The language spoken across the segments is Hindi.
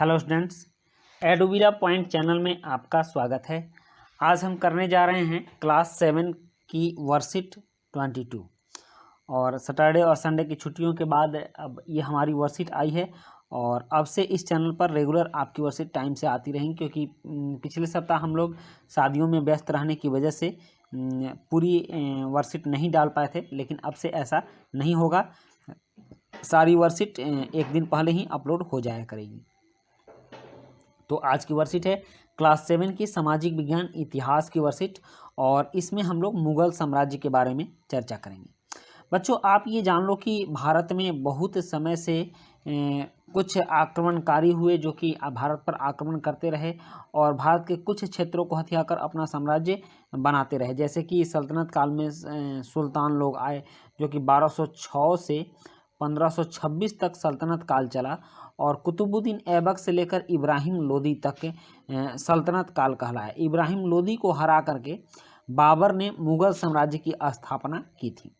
हेलो स्टूडेंट्स, एडोबिरा पॉइंट चैनल में आपका स्वागत है। आज हम करने जा रहे हैं क्लास 7 की वर्कशीट 22 और सैटरडे और संडे की छुट्टियों के बाद अब ये हमारी वर्कशीट आई है और अब से इस चैनल पर रेगुलर आपकी वर्कशीट टाइम से आती रहेंगी, क्योंकि पिछले सप्ताह हम लोग शादियों में व्यस्त रहने की वजह से पूरी वर्कशीट नहीं डाल पाए थे, लेकिन अब से ऐसा नहीं होगा। सारी वर्कशीट एक दिन पहले ही अपलोड हो जाया करेगी। तो आज की वर्कशीट है क्लास 7 की सामाजिक विज्ञान इतिहास की वर्कशीट और इसमें हम लोग मुगल साम्राज्य के बारे में चर्चा करेंगे। बच्चों, आप ये जान लो कि भारत में बहुत समय से कुछ आक्रमणकारी हुए जो कि भारत पर आक्रमण करते रहे और भारत के कुछ क्षेत्रों को हथिया कर अपना साम्राज्य बनाते रहे। जैसे कि सल्तनत काल में सुल्तान लोग आए जो कि 1206 से 1526 तक सल्तनत काल चला और कुतुबुद्दीन ऐबक से लेकर इब्राहिम लोदी तक सल्तनत काल कहलाया। इब्राहिम लोदी को हरा करके बाबर ने मुगल साम्राज्य की स्थापना की थी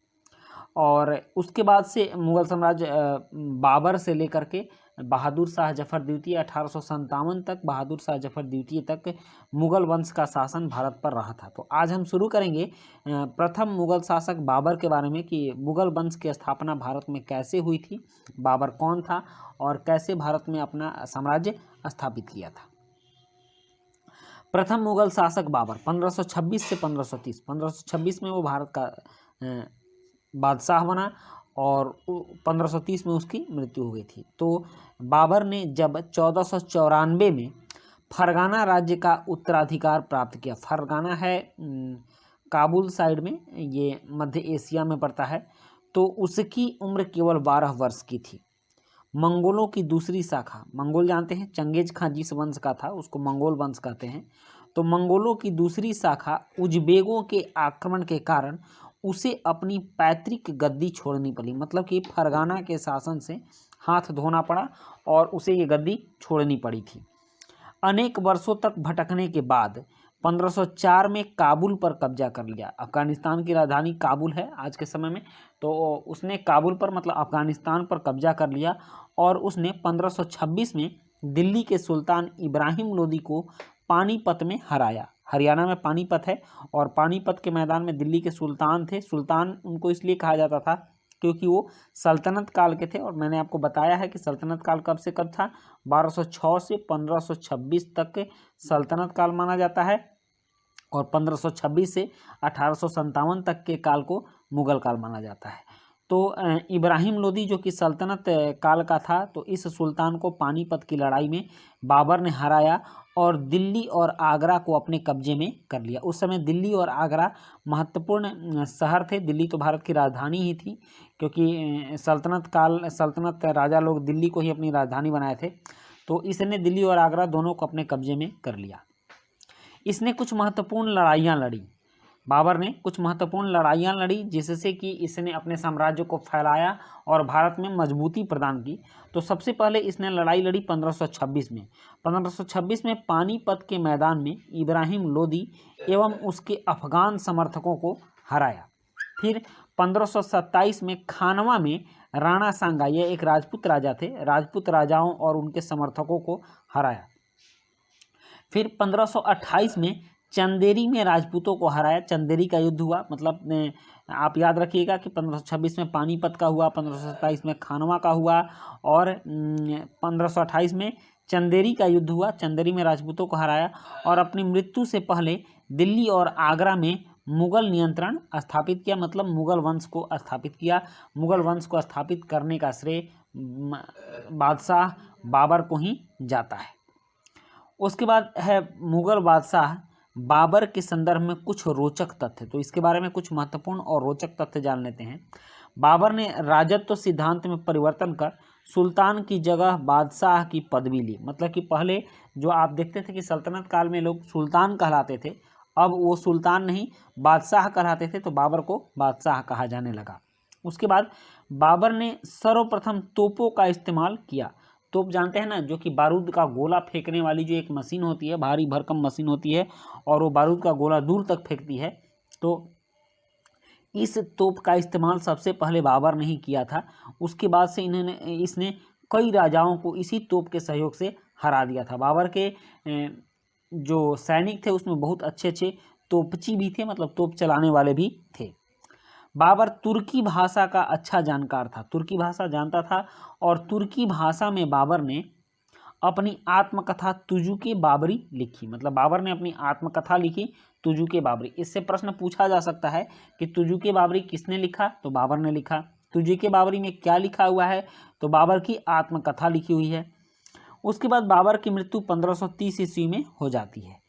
और उसके बाद से मुगल साम्राज्य बाबर से लेकर के बहादुर शाह जफर द्वितीय 1857 तक बहादुर शाह जफर द्वितीय तक मुगल वंश का शासन भारत पर रहा था। तो आज हम शुरू करेंगे प्रथम मुगल शासक बाबर के बारे में कि मुगल वंश की स्थापना भारत में कैसे हुई थी, बाबर कौन था और कैसे भारत में अपना साम्राज्य स्थापित किया था। प्रथम मुगल शासक बाबर 1526 से 1530। 1526 में वो भारत का बादशाह बना और 1530 में उसकी मृत्यु हो गई थी। तो बाबर ने जब 1494 में फरगाना राज्य का उत्तराधिकार प्राप्त किया, फरगाना है काबुल साइड में, ये मध्य एशिया में पड़ता है, तो उसकी उम्र केवल 12 वर्ष की थी। मंगोलों की दूसरी शाखा, मंगोल जानते हैं चंगेज खां जिस वंश का था उसको मंगोल वंश कहते हैं, तो मंगोलों की दूसरी शाखा उज़्बेकों के आक्रमण के कारण उसे अपनी पैतृक गद्दी छोड़नी पड़ी। मतलब कि फरगाना के शासन से हाथ धोना पड़ा और उसे ये गद्दी छोड़नी पड़ी थी। अनेक वर्षों तक भटकने के बाद 1504 में काबुल पर कब्जा कर लिया। अफगानिस्तान की राजधानी काबुल है आज के समय में, तो उसने काबुल पर मतलब अफगानिस्तान पर कब्जा कर लिया और उसने 1526 में दिल्ली के सुल्तान इब्राहिम लोदी को पानीपत में हराया। हरियाणा में पानीपत है और पानीपत के मैदान में दिल्ली के सुल्तान थे। सुल्तान उनको इसलिए कहा जाता था क्योंकि वो सल्तनत काल के थे और मैंने आपको बताया है कि सल्तनत काल कब से कब था, 1206 से 1526 तक सल्तनत काल माना जाता है और 1526 से 1857 तक के काल को मुगल काल माना जाता है। तो इब्राहिम लोदी जो कि सल्तनत काल का था, तो इस सुल्तान को पानीपत की लड़ाई में बाबर ने हराया और दिल्ली और आगरा को अपने कब्जे में कर लिया। उस समय दिल्ली और आगरा महत्वपूर्ण शहर थे। दिल्ली तो भारत की राजधानी ही थी क्योंकि सल्तनत राजा लोग दिल्ली को ही अपनी राजधानी बनाए थे, तो इसने दिल्ली और आगरा दोनों को अपने कब्जे में कर लिया। इसने कुछ महत्वपूर्ण लड़ाइयाँ लड़ी, बाबर ने कुछ महत्वपूर्ण लड़ाइयाँ लड़ी जिससे कि इसने अपने साम्राज्य को फैलाया और भारत में मजबूती प्रदान की। तो सबसे पहले इसने लड़ाई लड़ी 1526 में। 1526 में पानीपत के मैदान में इब्राहिम लोदी एवं उसके अफगान समर्थकों को हराया। फिर 1527 में खानवा में राणा सांगा, ये एक राजपूत राजा थे, राजपूत राजाओं और उनके समर्थकों को हराया। फिर 1528 में चंदेरी में राजपूतों को हराया। चंदेरी का युद्ध हुआ, मतलब आप याद रखिएगा कि 1526 में पानीपत का हुआ, 1527 में खानवा का हुआ और 1528 में चंदेरी का युद्ध हुआ। चंदेरी में राजपूतों को हराया और अपनी मृत्यु से पहले दिल्ली और आगरा में मुगल नियंत्रण स्थापित किया, मतलब मुगल वंश को स्थापित किया। मुगल वंश को स्थापित करने का श्रेय बादशाह बाबर को ही जाता है। उसके बाद है मुगल बादशाह बाबर के संदर्भ में कुछ रोचक तथ्य, तो इसके बारे में कुछ महत्वपूर्ण और रोचक तथ्य जान लेते हैं। बाबर ने राजत्व सिद्धांत में परिवर्तन कर सुल्तान की जगह बादशाह की पदवी ली। मतलब कि पहले जो आप देखते थे कि सल्तनत काल में लोग सुल्तान कहलाते थे, अब वो सुल्तान नहीं बादशाह कहलाते थे, तो बाबर को बादशाह कहा जाने लगा। उसके बाद बाबर ने सर्वप्रथम तोपों का इस्तेमाल किया। तोप जानते हैं ना, जो कि बारूद का गोला फेंकने वाली जो एक मशीन होती है, भारी भरकम मशीन होती है और वो बारूद का गोला दूर तक फेंकती है, तो इस तोप का इस्तेमाल सबसे पहले बाबर ने ही किया था। उसके बाद से इसने कई राजाओं को इसी तोप के सहयोग से हरा दिया था। बाबर के जो सैनिक थे उसमें बहुत अच्छे अच्छे तोपची भी थे, मतलब तोप चलाने वाले भी थे। बाबर तुर्की भाषा का अच्छा जानकार था, तुर्की भाषा जानता था, और तुर्की भाषा में बाबर ने अपनी आत्मकथा तुजुके बाबरी लिखी। मतलब बाबर ने अपनी आत्मकथा लिखी तुजुके बाबरी। इससे प्रश्न पूछा जा सकता है कि तुजुके बाबरी किसने लिखा, तो बाबर ने लिखा। तुजुके बाबरी में क्या लिखा हुआ है, तो बाबर की आत्मकथा लिखी हुई है। उसके बाद बाबर की मृत्यु 1530 ईस्वी में हो जाती है।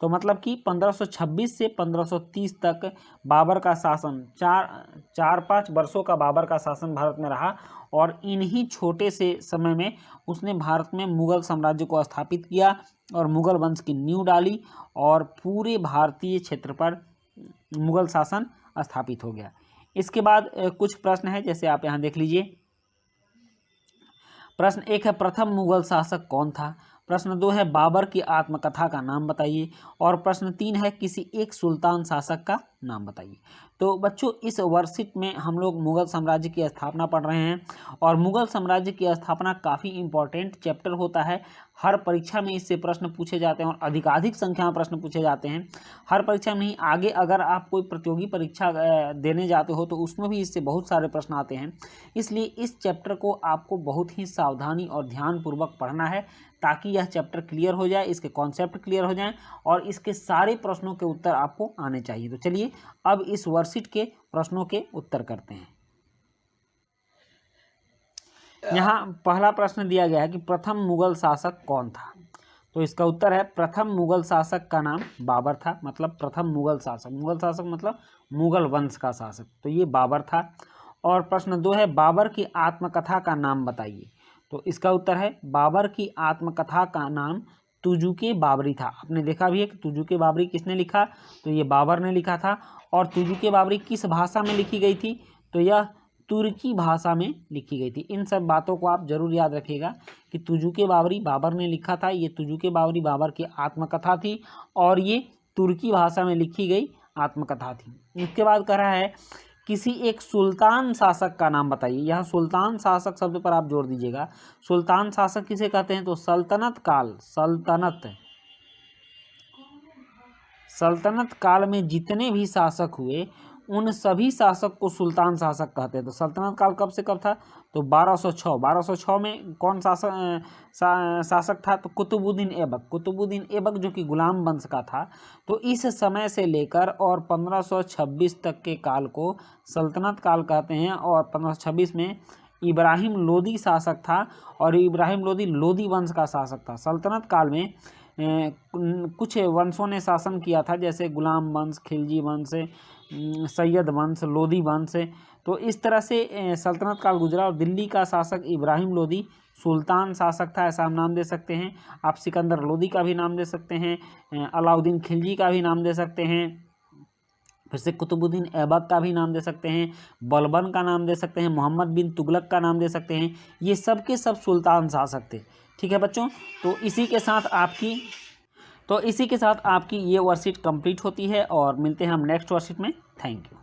तो मतलब कि 1526 से 1530 तक बाबर का शासन, चार पाँच वर्षों का बाबर का शासन भारत में रहा, और इन्हीं छोटे से समय में उसने भारत में मुगल साम्राज्य को स्थापित किया और मुगल वंश की नींव डाली, और पूरे भारतीय क्षेत्र पर मुगल शासन स्थापित हो गया। इसके बाद कुछ प्रश्न है, जैसे आप यहाँ देख लीजिए। प्रश्न 1 है प्रथम मुगल शासक कौन था। प्रश्न 2 है बाबर की आत्मकथा का नाम बताइए। और प्रश्न 3 है किसी एक सुल्तान शासक का नाम बताइए। तो बच्चों, इस वर्कशीट में हम लोग मुगल साम्राज्य की स्थापना पढ़ रहे हैं, और मुगल साम्राज्य की स्थापना काफ़ी इंपॉर्टेंट चैप्टर होता है। हर परीक्षा में इससे प्रश्न पूछे जाते हैं, और अधिकाधिक संख्या में प्रश्न पूछे जाते हैं। हर परीक्षा में ही, आगे अगर आप कोई प्रतियोगी परीक्षा देने जाते हो तो उसमें भी इससे बहुत सारे प्रश्न आते हैं। इसलिए इस चैप्टर को आपको बहुत ही सावधानी और ध्यानपूर्वक पढ़ना है, ताकि यह चैप्टर क्लियर हो जाए, इसके कॉन्सेप्ट क्लियर हो जाएं, और इसके सारे प्रश्नों के उत्तर आपको आने चाहिए। तो चलिए अब इस वर्कशीट के प्रश्नों के उत्तर करते हैं। यहाँ पहला प्रश्न दिया गया है कि प्रथम मुगल शासक कौन था। तो इसका उत्तर है प्रथम मुगल शासक का नाम बाबर था। मतलब प्रथम मुगल शासक, मुगल शासक मतलब मुगल वंश का शासक, तो ये बाबर था। और प्रश्न 2 है बाबर की आत्मकथा का नाम बताइए। तो इसका उत्तर है बाबर की आत्मकथा का नाम तुजुके बाबरी था। आपने देखा भी है कि तुजुके बाबरी किसने लिखा, तो ये बाबर ने लिखा था। और तुजुके बाबरी किस भाषा में लिखी गई थी, तो यह तुर्की भाषा में लिखी गई थी। इन सब बातों को आप जरूर याद रखिएगा कि तुजुके बाबरी बाबर ने लिखा था, ये तुजुके बाबरी बाबर की आत्मकथा थी, और ये तुर्की भाषा में लिखी गई आत्मकथा थी। इसके बाद कह रहा है किसी एक सुल्तान शासक का नाम बताइए। यहाँ सुल्तान शासक शब्द पर आप जोड़ दीजिएगा। सुल्तान शासक किसे कहते हैं, तो सल्तनत काल में जितने भी शासक हुए उन सभी शासक को सुल्तान शासक कहते हैं। तो सल्तनत काल कब से कब था, तो 1206 में कौन शासक था, तो कुतुबुद्दीन ऐबक जो कि गुलाम वंश का था। तो इस समय से लेकर और 1526 तक के काल को सल्तनत काल कहते हैं। और 1526 में इब्राहिम लोदी शासक था, और इब्राहिम लोदी लोदी वंश का शासक था। सल्तनत काल में कुछ वंशों ने शासन किया था, जैसे गुलाम वंश, खिलजी वंश, सैयद वंश, लोदी वंश। तो इस तरह से सल्तनत काल गुजरा, और दिल्ली का शासक इब्राहिम लोदी सुल्तान शासक था, ऐसा हम नाम दे सकते हैं। आप सिकंदर लोदी का भी नाम दे सकते हैं, अलाउद्दीन खिलजी का भी नाम दे सकते हैं, फिर से कुतुबुद्दीन ऐबक का भी नाम दे सकते हैं, बलबन का नाम दे सकते हैं, मोहम्मद बिन तुगलक का नाम दे सकते हैं। ये सब के सब सुल्तान शासक थे। ठीक है बच्चों, तो इसी के साथ आपकी ये वर्कशीट कंप्लीट होती है, और मिलते हैं हम नेक्स्ट वर्कशीट में। Thank you.